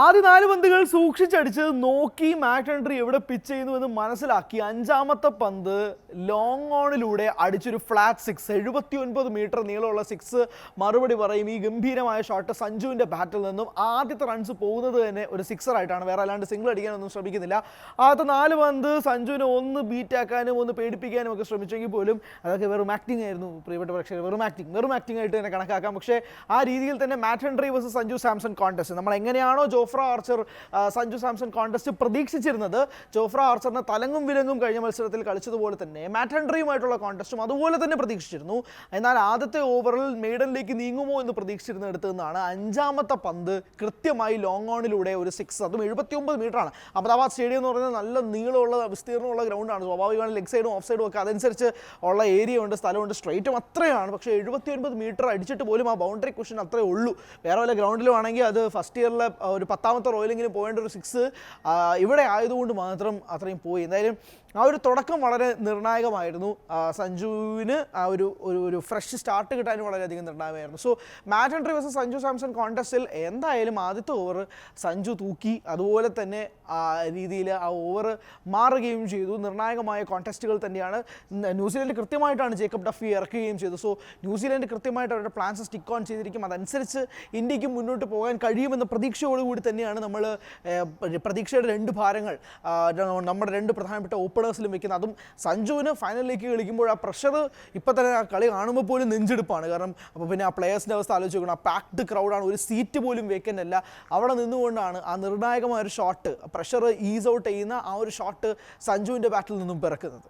ആദ്യ 4 പന്തുകൾ സൂക്ഷിച്ചടിച്ച് നോക്കി മാറ്റ് ഹെൻറി എവിടെ പിച്ച് ചെയ്യുന്നുവെന്ന് മനസ്സിലാക്കി അഞ്ചാമത്തെ പന്ത് ലോങ് ഓണിലൂടെ അടിച്ചൊരു ഫ്ലാറ്റ് 6 79 മീറ്റർ നീളമുള്ള 6 മറുപടി പറയും. ഈ ഗംഭീരമായ ഷോട്ട് സഞ്ജുവിൻ്റെ ബാറ്റിൽ നിന്നും ആദ്യത്തെ റൺസ് പോകുന്നത് തന്നെ ഒരു സിക്സറായിട്ടാണ്, വേറെ അല്ലാണ്ട് സിംഗിൾ അടിക്കാനൊന്നും ശ്രമിക്കുന്നില്ല. ആദ്യത്തെ 4 പന്ത് സഞ്ജുവിനെ ഒന്ന് ബീറ്റാക്കാനും ഒന്ന് പേടിപ്പിക്കാനും ഒക്കെ ശ്രമിച്ചെങ്കിൽ പോലും അതൊക്കെ വെറും ആക്ടിംഗ് ആയിരുന്നു. പ്രിയപ്പെട്ട പ്രേക്ഷകർ, വെറും ആക്ടിംഗ് ആയിട്ട് തന്നെ കണക്കാക്കാം. പക്ഷേ ആ രീതിയിൽ തന്നെ Matt Henry versus Sanju Samson contest നമ്മൾ എങ്ങനെയാണോ Jofra Archer Sanju Samson contest പ്രതീക്ഷിച്ചിരുന്നത്, ജോഫ്ര ആർച്ചറിനെ തലങ്ങും വിലങ്ങും കഴിഞ്ഞ മത്സരത്തിൽ കളിച്ചതുപോലെ തന്നെ മാറ്റ് ഹെൻറിയുമായിട്ടുള്ള കോൺടെസ്റ്റും അതുപോലെ തന്നെ പ്രതീക്ഷിച്ചിരുന്നു. എന്നാൽ ആദ്യത്തെ ഓവറിൽ മെയ്ഡനിലേക്ക് നീങ്ങുമോ എന്ന് പ്രതീക്ഷിച്ചിരുന്നിടത്ത് നിന്നാണ് അഞ്ചാമത്തെ പന്ത് കൃത്യമായി ലോങ് ഓണിലൂടെ ഒരു 6, അതും 79 മീറ്ററാണ്. അഹമ്മദാബാദ് സ്റ്റേഡിയം എന്ന് പറയുന്നത് നല്ല നീളമുള്ള വിസ്തീർണമുള്ള ഗ്രൗണ്ടാണ്. സ്വാഭാവികമാണ് ലെഗ് സൈഡും ഓഫ് സൈഡും ഒക്കെ അതനുസരിച്ച് ഉള്ള ഏരിയ ഉണ്ട്, സ്ഥലമുണ്ട്, സ്ട്രൈറ്റും അത്രയാണ്. പക്ഷേ 79 മീറ്റർ അടിച്ചിട്ട് പോലും ആ ബൗണ്ടറി ക്വസ്റ്റൻ അത്രേ ഉള്ളൂ. വേറെ വല്ല ഗ്രൗണ്ടിലും ആണെങ്കിൽ അത് ഫസ്റ്റ് ഇയറിലെ ഒരു 10ാമത്തെ റോയിലെങ്കിലും പോകേണ്ട ഒരു 6 ഇവിടെ ആയതുകൊണ്ട് മാത്രം അത്രയും പോയി. എന്തായാലും ആ ഒരു തുടക്കം വളരെ നിർണായകമായിരുന്നു. സഞ്ജുവിന് ആ ഒരു ഫ്രഷ് സ്റ്റാർട്ട് കിട്ടാനും വളരെയധികം നിർണായകമായിരുന്നു. So Matt Henry versus Sanju Samson കോൺടെസ്റ്റിൽ എന്തായാലും ആദ്യത്തെ ഓവർ സഞ്ജു തൂക്കി, അതുപോലെ തന്നെ ആ രീതിയിൽ ആ ഓവർ മാറുകയും ചെയ്തു. നിർണായകമായ കോൺടെസ്റ്റുകൾ തന്നെയാണ്. ന്യൂസിലൻഡ് കൃത്യമായിട്ടാണ് ജേക്കബ് ഡഫി ഇറക്കുകയും ചെയ്തത്. സോ ന്യൂസിലൻഡ് കൃത്യമായിട്ട് അവരുടെ പ്ലാൻസ് സ്റ്റിക്ക് ഓൺ ചെയ്തിരിക്കും. അതനുസരിച്ച് ഇന്ത്യക്ക് മുന്നോട്ട് പോകാൻ കഴിയുമെന്ന പ്രതീക്ഷയോടുകൂടി തന്നെയാണ് നമ്മൾ പ്രതീക്ഷയുടെ 2 ഭാരങ്ങൾ നമ്മുടെ 2 പ്രധാനപ്പെട്ട ഓപ്പണേഴ്സിലും വെക്കുന്നത്. അതും സഞ്ജുവിന് ഫൈനലിലേക്ക് കളിക്കുമ്പോൾ ആ പ്രഷർ ഇപ്പം തന്നെ ആ കളി കാണുമ്പോൾ പോലും നെഞ്ചെടുപ്പാണ്. കാരണം അപ്പോൾ പിന്നെ ആ പ്ലെയേഴ്സിൻ്റെ അവസ്ഥ ആലോചിച്ച് നോക്കണം. ആ പാക്ഡ് ക്രൗഡാണ്, ഒരു സീറ്റ് പോലും വേക്കൻ്റ് അല്ല. അവിടെ നിന്നുകൊണ്ടാണ് ആ നിർണായകമായ ഒരു ഷോട്ട്, പ്രഷർ ഈസ് ഔട്ട് ചെയ്യുന്ന ആ ഒരു ഷോട്ട് സഞ്ജുവിൻ്റെ ബാറ്റിൽ നിന്നും പിറക്കുന്നത്.